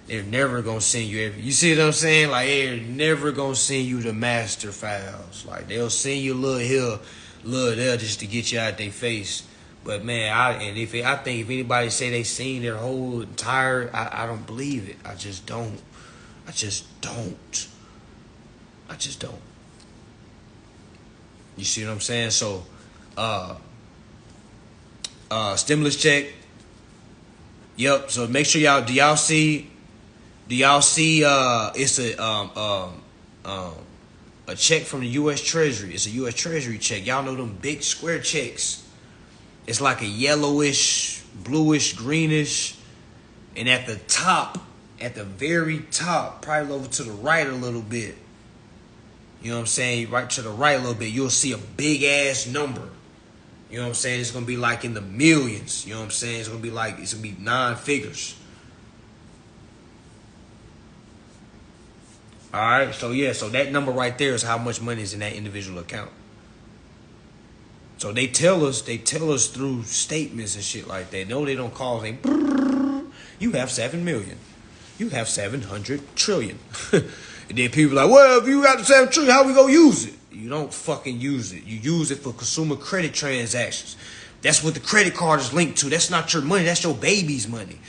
they're never going to send you you see what I'm saying? Like, they're never going to send you the master files. Like, they'll send you a little here, a little there, just to get you out their face. But man, I think if anybody say they seen their whole entire, I don't believe it. I just don't. You see what I'm saying? So, stimulus check. Yep. So make sure y'all do y'all see it's a check from the U.S. Treasury. It's a U.S. Treasury check. Y'all know them big square checks. It's like a yellowish, bluish, greenish. And at the top, at the very top, probably over to the right a little bit. You know what I'm saying? Right to the right a little bit, you'll see a big ass number. You know what I'm saying? It's going to be like in the millions. You know what I'm saying? It's going to be 9 figures. All right. So yeah, so that number right there is how much money is in that individual account. So they tell us through statements and shit like that. No, they don't call us. You have 7 million. You have 700 trillion. And then people are like, well, if you got the 7 trillion, how we gonna use it? You don't fucking use it. You use it for consumer credit transactions. That's what the credit card is linked to. That's not your money. That's your baby's money.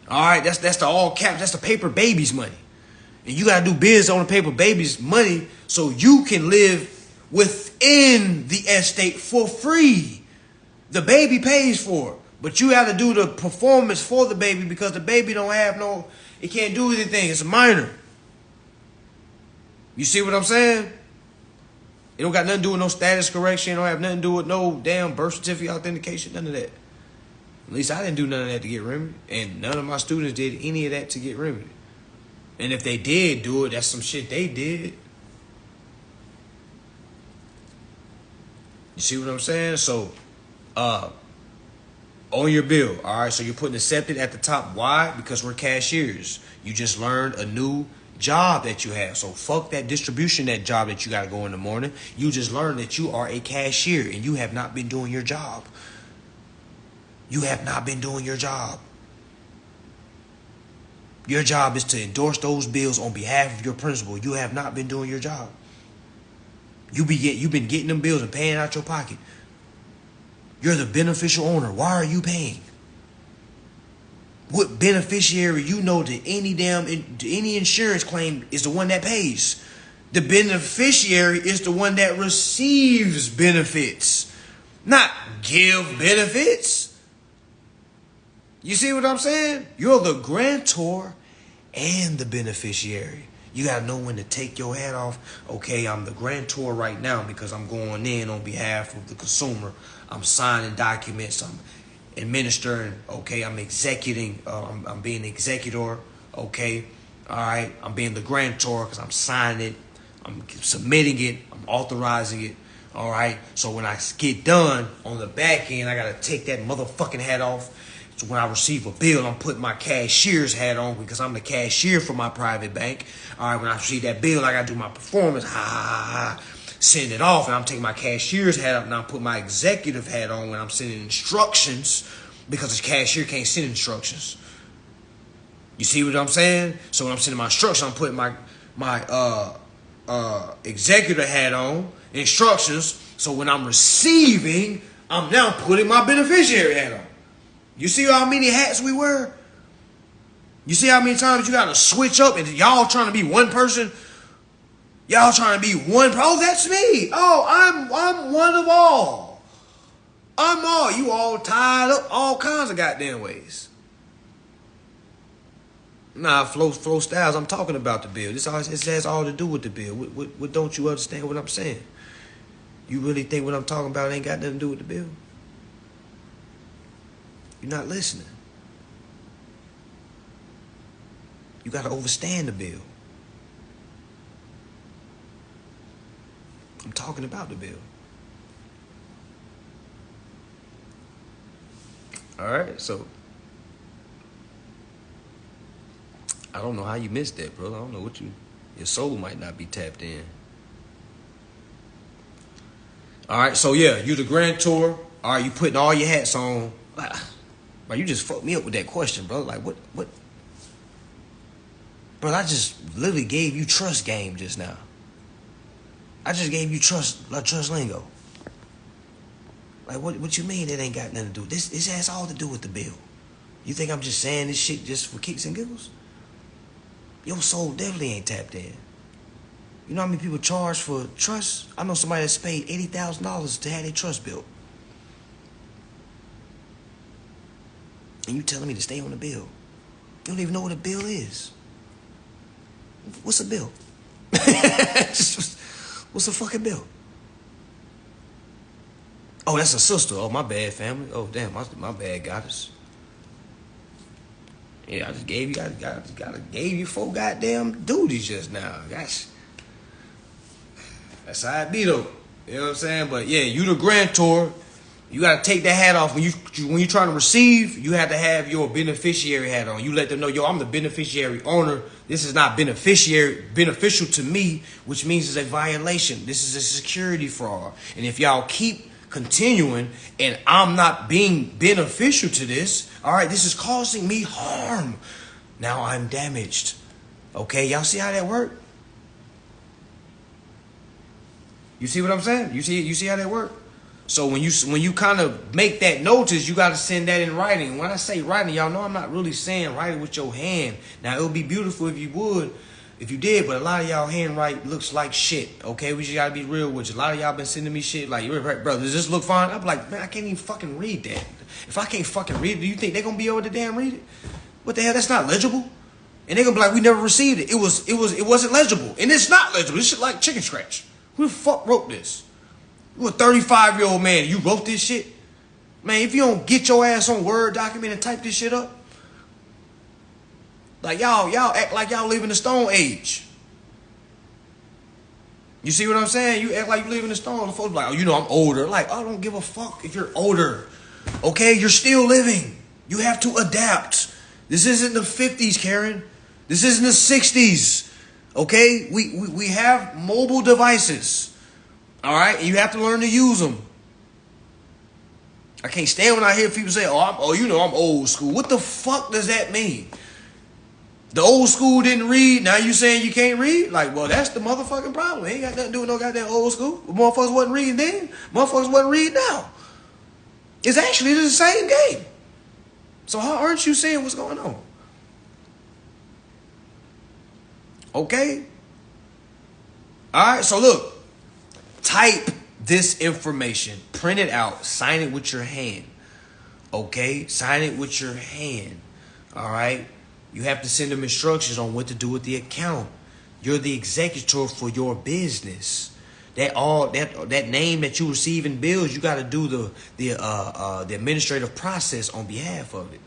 All right, that's the all caps. That's the paper baby's money. And you gotta do business on the paper baby's money so you can live within the estate for free. The baby pays for it, but you have to do the performance for the baby because the baby don't have it can't do anything. It's a minor. You see what I'm saying? It don't got nothing to do with no status correction. It don't have nothing to do with no damn birth certificate authentication. None of that. At least I didn't do none of that to get remedied. And none of my students did any of that to get remedied. And if they did do it, that's some shit they did. You see what I'm saying? So, on your bill, all right? So you're putting accepted at the top. Why? Because we're cashiers. You just learned a new job that you have. So fuck that distribution, that job that you got to go in the morning. You just learned that you are a cashier and you have not been doing your job. You have not been doing your job. Your job is to endorse those bills on behalf of your principal. You have not been doing your job. You've been getting them bills and paying out your pocket. You're the beneficial owner. Why are you paying? What beneficiary you know that any insurance claim is the one that pays? The beneficiary is the one that receives benefits, not give benefits. You see what I'm saying? You're the grantor and the beneficiary. You got to know when to take your hat off. Okay, I'm the grantor right now because I'm going in on behalf of the consumer. I'm signing documents. I'm administering. Okay, I'm executing. I'm being the executor. Okay, all right. I'm being the grantor because I'm signing it. I'm submitting it. I'm authorizing it. All right. So when I get done on the back end, I got to take that motherfucking hat off. So when I receive a bill, I'm putting my cashier's hat on because I'm the cashier for my private bank. All right, when I receive that bill, I got to do my performance. Send it off, and I'm taking my cashier's hat up, and I'm putting my executive hat on when I'm sending instructions because the cashier can't send instructions. You see what I'm saying? So when I'm sending my instructions, I'm putting my executive hat on, instructions. So when I'm receiving, I'm now putting my beneficiary hat on. You see how many hats we wear? You see how many times you got to switch up and y'all trying to be one person? Y'all trying to be one. Oh, that's me. Oh, I'm one of all. I'm all. You all tied up all kinds of goddamn ways. Nah, flow styles. I'm talking about the bill. It has all to do with the bill. What don't you understand what I'm saying? You really think what I'm talking about ain't got nothing to do with the bill? You're not listening. You got to understand the bill. I'm talking about the bill. All right, so I don't know how you missed that, bro. I don't know your soul might not be tapped in. All right, so yeah, you the grantor. All right, you putting all your hats on. Bro, you just fucked me up with that question, bro. Like, what? Bro, I just literally gave you trust game just now. I just gave you trust lingo. Like, what you mean it ain't got nothing to do with this? This has all to do with the bill. You think I'm just saying this shit just for kicks and giggles? Your soul definitely ain't tapped in. You know how many people charge for trust? I know somebody that's paid $80,000 to have their trust built. And you telling me to stay on the bill. You don't even know what a bill is. What's a bill? What's a fucking bill? Oh, that's a sister. Oh, my bad, family. Oh, damn, my bad, goddess. Yeah, I just gave you 4 goddamn duties just now. Gosh. That's how it be, though. You know what I'm saying? But yeah, you the grantor. You gotta take that hat off when you trying to receive. You have to have your beneficiary hat on. You let them know, yo, I'm the beneficiary owner. This is not beneficial to me, which means it's a violation. This is a security fraud. And if y'all keep continuing and I'm not being beneficial to this, all right, this is causing me harm. Now I'm damaged. Okay, y'all see how that work? You see what I'm saying? You see how that work? So when you kind of make that notice, you got to send that in writing. When I say writing, y'all know I'm not really saying write it with your hand. Now, it would be beautiful if you did, but a lot of y'all handwrite looks like shit, okay? We just got to be real with you. A lot of y'all been sending me shit like, bro, does this look fine? I'm like, man, I can't even fucking read that. If I can't fucking read it, do you think they're going to be able to damn read it? What the hell? That's not legible. And they're going to be like, we never received it. It wasn't legible. And it's not legible. This shit like chicken scratch. Who the fuck wrote this? You a 35-year-old man, you wrote this shit? Man, if you don't get your ass on Word document and type this shit up, like y'all act like y'all live in the Stone Age. You see what I'm saying? You act like you live in the Stone. The folks like, oh, you know I'm older. Like, I don't give a fuck if you're older. Okay, you're still living. You have to adapt. This isn't the 50s, Karen. This isn't the 60s. Okay, we have mobile devices. All right, and you have to learn to use them. I can't stand when I hear people say, I'm old school. What the fuck does that mean? The old school didn't read, now you saying you can't read? Like, well, that's the motherfucking problem. It ain't got nothing to do with no goddamn old school. Motherfuckers wasn't reading then. Motherfuckers wasn't reading now. It's actually the same game. So how aren't you saying what's going on? Okay? Alright, so look. Type this information, print it out, sign it with your hand. Okay? Sign it with your hand. Alright? You have to send them instructions on what to do with the account. You're the executor for your business. That name that you receive in bills, you got to do the administrative process on behalf of it.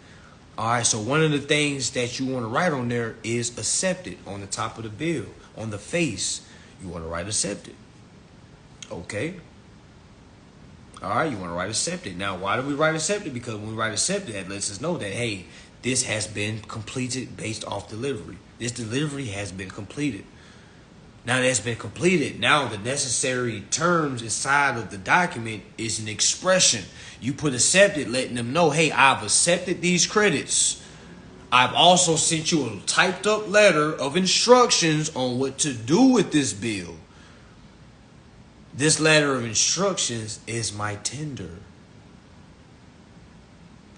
All right, so one of the things that you want to write on there is accepted on the top of the bill. On the face, you want to write accepted. Okay. All right, you want to write accepted. Now, why do we write accepted? Because when we write accepted, that lets us know that, hey, this has been completed based off delivery. This delivery has been completed. Now that's been completed, now the necessary terms inside of the document is an expression. You put accepted, letting them know, hey, I've accepted these credits. I've also sent you a typed up letter of instructions on what to do with this bill. This letter of instructions is my tender.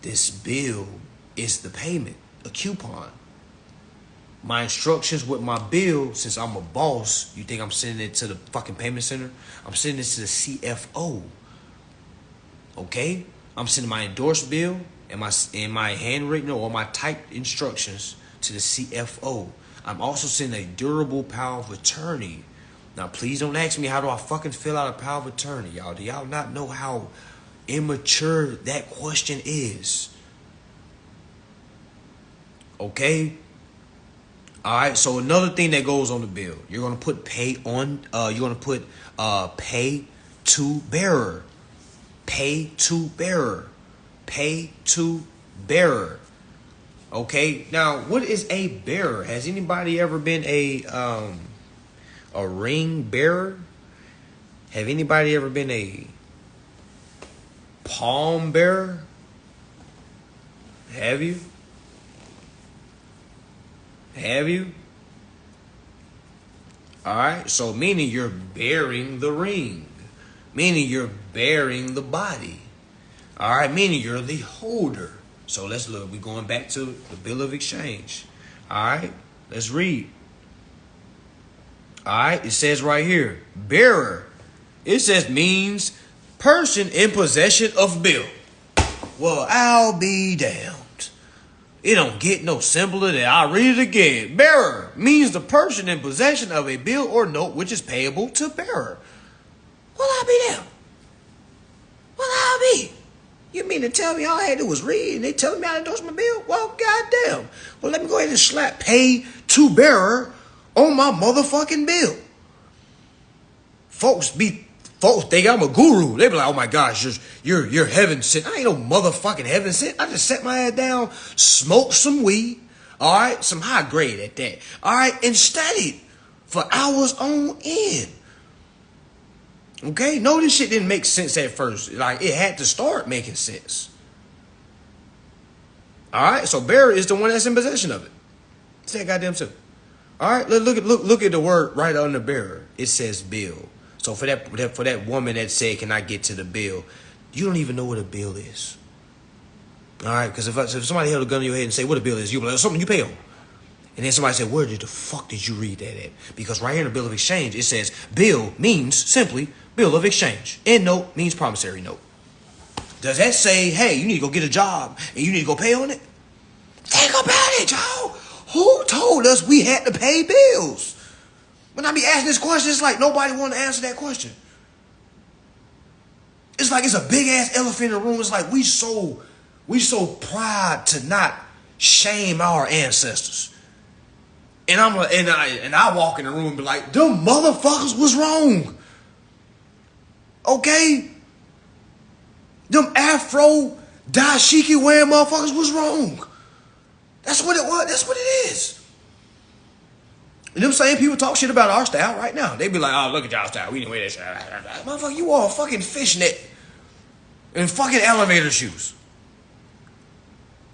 This bill is the payment, a coupon. My instructions with my bill, since I'm a boss, you think I'm sending it to the fucking payment center? I'm sending it to the CFO. Okay? I'm sending my endorsed bill and my handwritten or my typed instructions to the CFO. I'm also sending a durable power of attorney. Now, please don't ask me how do I fucking fill out a power of attorney, y'all. Do y'all not know how immature that question is? Okay? All right. So another thing that goes on the bill, you're gonna put pay on. You're gonna put pay to bearer, pay to bearer, pay to bearer. Okay. Now, what is a bearer? Has anybody ever been a ring bearer? Have anybody ever been a palm bearer? Have you? Have you? All right. So meaning you're bearing the ring, meaning you're bearing the body. All right. Meaning you're the holder. So let's look. We're going back to the bill of exchange. All right. Let's read. All right. It says right here, bearer. It says means person in possession of bill. Well, I'll be damned. It don't get no simpler than I read it again. Bearer means the person in possession of a bill or note which is payable to bearer. Well, I'll be damned. Well, I'll be. You mean to tell me all I had to do was read and they telling me I endorse my bill? Well, goddamn. Well, let me go ahead and slap pay to bearer on my motherfucking bill. Folks think I'm a guru. They be like, oh my gosh, you're heaven sent. I ain't no motherfucking heaven sent. I just set my head down, smoked some weed, all right, some high grade at that, all right, and studied for hours on end. Okay, no, this shit didn't make sense at first. Like, it had to start making sense. All right, so bearer is the one that's in possession of it. It's that goddamn simple. All right, look at the word right under bearer. It says bill. So for that woman that said, "Can I get to the bill?" You don't even know what a bill is. All right, because if somebody held a gun to your head and say what a bill is, you be like, something you pay on. And then somebody said, where the fuck did you read that at? Because right here in the bill of exchange, it says bill means simply bill of exchange. And note means promissory note. Does that say, hey, you need to go get a job and you need to go pay on it? Think about it, y'all. Who told us we had to pay bills? When I be asking this question, it's like nobody want to answer that question. It's like it's a big ass elephant in the room. It's like we so proud to not shame our ancestors. And I walk in the room and be like, them motherfuckers was wrong. Okay? Them Afro dashiki wearing motherfuckers was wrong. That's what it was. That's what it is. And them same people talk shit about our style right now. They be like, oh, look at y'all style. We didn't wear that shit. Motherfucker, you all fucking fishnet and fucking elevator shoes.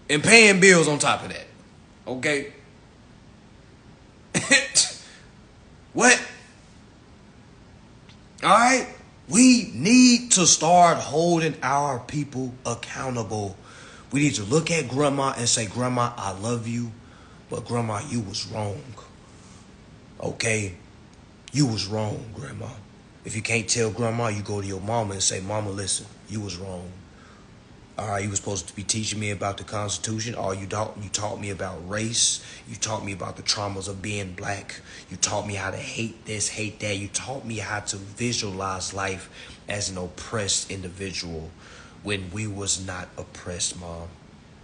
And paying bills on top of that. Okay? What? Alright? We need to start holding our people accountable. We need to look at grandma and say, Grandma, I love you, but grandma, you was wrong. Okay? You was wrong, grandma. If you can't tell grandma, you go to your mama and say, Mama, listen, you was wrong. All right, you were supposed to be teaching me about the Constitution. Or you taught me about race. You taught me about the traumas of being black. You taught me how to hate this, hate that. You taught me how to visualize life as an oppressed individual when we was not oppressed, Mom.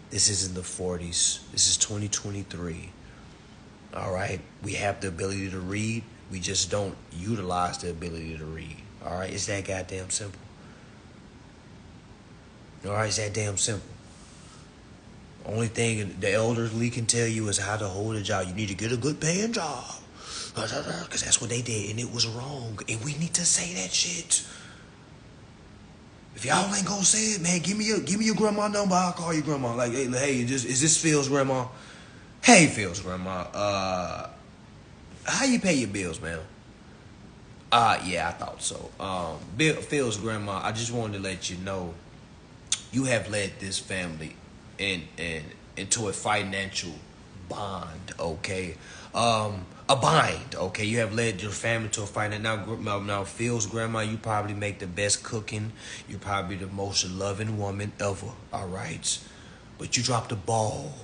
This is in the 40s. This is 2023. All right, we have the ability to read. We just don't utilize the ability to read. All right, it's that goddamn simple. All right, it's that damn simple. Only thing the elderly can tell you is how to hold a job. You need to get a good paying job. Because that's what they did, and it was wrong. And we need to say that shit. If y'all ain't gonna say it, man, give me your grandma number. I'll call your grandma. Like, hey, is this Phil's grandma? Hey, Phil's grandma. How you pay your bills, man? Yeah, I thought so. Phil's grandma, I just wanted to let you know, you have led this family into a financial bond, okay? A bind, okay? You have led your family to a financial. Now, Phil's grandma, you probably make the best cooking. You're probably the most loving woman ever, all right? But you dropped the ball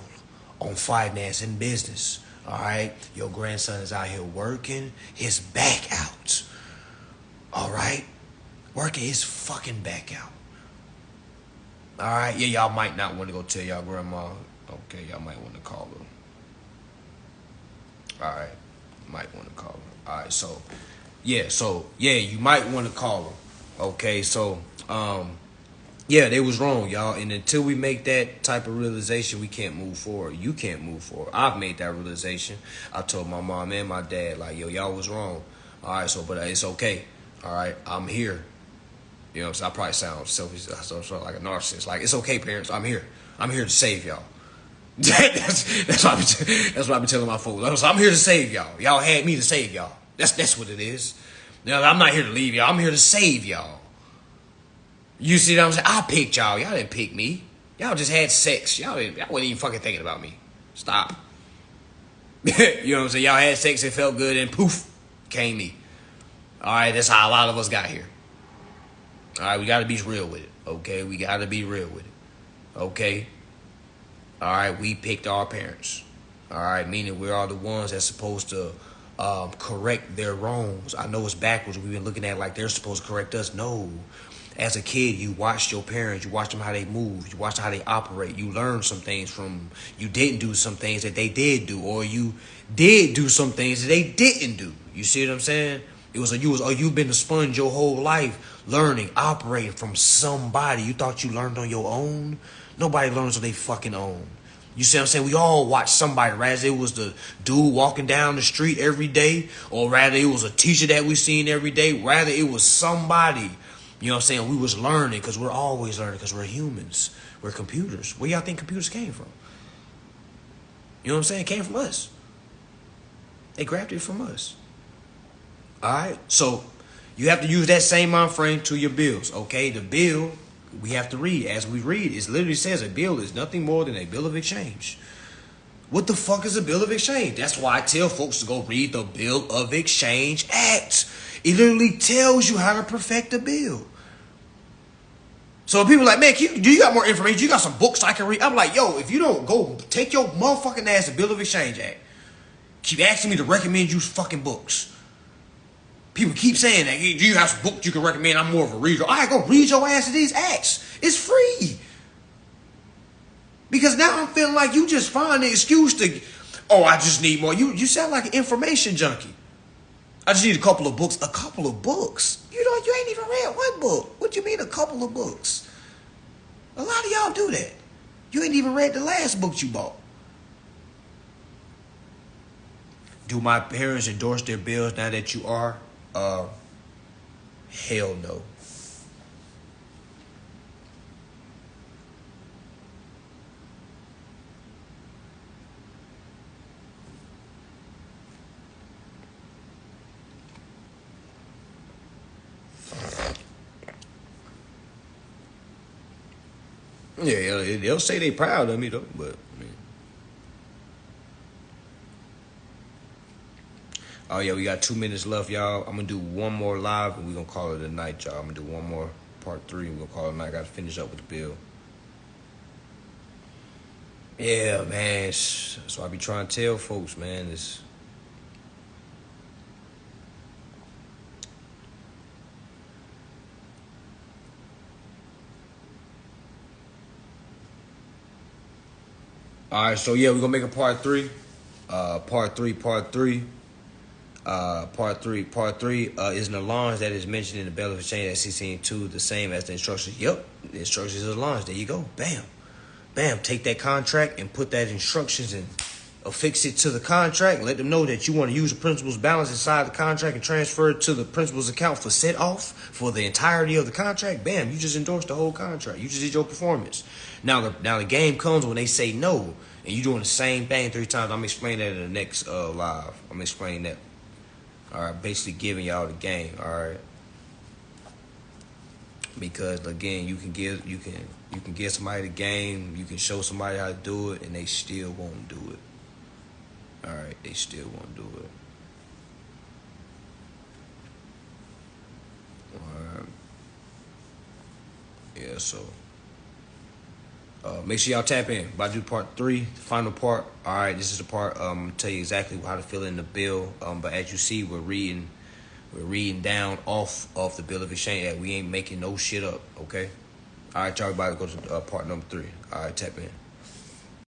on finance and business, all right? Your grandson is out here working his back out, all right? Working his fucking back out. All right, yeah, y'all might not want to go tell y'all grandma. Okay, y'all might want to call her. All right, might want to call him. All right, so yeah, you might want to call him. Okay, so yeah, they was wrong, y'all. And until we make that type of realization, we can't move forward. You can't move forward. I've made that realization. I told my mom and my dad, like, yo, y'all was wrong. All right, so, but it's okay. All right, I'm here. You know, so I probably sound selfish, so like a narcissist. Like, it's okay, parents. I'm here. I'm here to save y'all. that's what I've been telling my folks. I'm here to save y'all. Y'all had me to save y'all. That's what it is. You know, I'm not here to leave y'all. I'm here to save y'all. You see what I'm saying? I picked y'all. Y'all didn't pick me. Y'all just had sex. Y'all wasn't even fucking thinking about me. Stop. You know what I'm saying? Y'all had sex, it felt good, and poof, came me. All right, that's how a lot of us got here. All right, we got to be real with it. Okay, we got to be real with it. Okay. All right, we picked our parents. All right, meaning we are the ones that's supposed to correct their wrongs. I know it's backwards. We've been looking at it like they're supposed to correct us. No. As a kid, you watched your parents. You watched them how they move. You watched how they operate. You learned some things from. You didn't do some things that they did do, or you did do some things that they didn't do. You see what I'm saying? You've been a sponge your whole life, learning, operating from somebody. You thought you learned on your own. Nobody learns on their fucking own. You see what I'm saying? We all watch somebody, rather it was the dude walking down the street every day, or rather it was a teacher that we seen every day, rather it was somebody. You know what I'm saying? We was learning, because we're always learning, because we're humans. We're computers. Where y'all think computers came from? You know what I'm saying? It came from us. They grabbed it from us. All right? So you have to use that same mind frame to your bills, okay? The bill, we have to read. As we read, it literally says a bill is nothing more than a bill of exchange. What the fuck is a bill of exchange? That's why I tell folks to go read the Bill of Exchange Act. It literally tells you how to perfect a bill. So people are like, man, do you got more information? You got some books I can read? I'm like, yo, if you don't go take your motherfucking ass to Bill of Exchange Act. Keep asking me to recommend you fucking books. People keep saying that. Hey, do you have some books you can recommend? I'm more of a reader. All right, go read your ass to these acts. It's free. Because now I'm feeling like you just find an excuse to, oh, I just need more. You sound like an information junkie. I just need a couple of books. A couple of books? You ain't even read one book. What do you mean a couple of books? A lot of y'all do that. You ain't even read the last book you bought. Do my parents endorse their bills now that you are? Hell no. Yeah, they'll say they proud of me though, but I mean. Oh yeah, we got 2 minutes left, y'all. I'm gonna do one more live and we're gonna call it a night, y'all. I'm gonna do one more part 3 and we're gonna call it a night. I gotta finish up with the bill. Yeah, man. So I be trying to tell folks, man, this. All right, so yeah, we're gonna make a part 3. Part three. Part three is an allowance that is mentioned in the Bill of Exchange at 16.2, the same as the instructions. Yep, the instructions is allowance. There you go. Bam. Bam. Take that contract and put that instructions and affix it to the contract. Let them know that you want to use the principal's balance inside the contract and transfer it to the principal's account for set off for the entirety of the contract. Bam. You just endorsed the whole contract. You just did your performance. Now the game comes when they say no, and you're doing the same thing 3 times. I'm explaining that in the next live. I'm explaining that. All right, basically giving y'all the game. All right, because again, you can give somebody the game. You can show somebody how to do it, and they still won't do it. All right, they still won't do it. All right. Yeah, so make sure y'all tap in. About to do part 3, the final part. All right, this is the part. I'm gonna tell you exactly how to fill in the bill. But as you see, we're reading down off of the Bill of Exchange. We ain't making no shit up. Okay. All right, y'all about to go to part number 3. All right, tap in.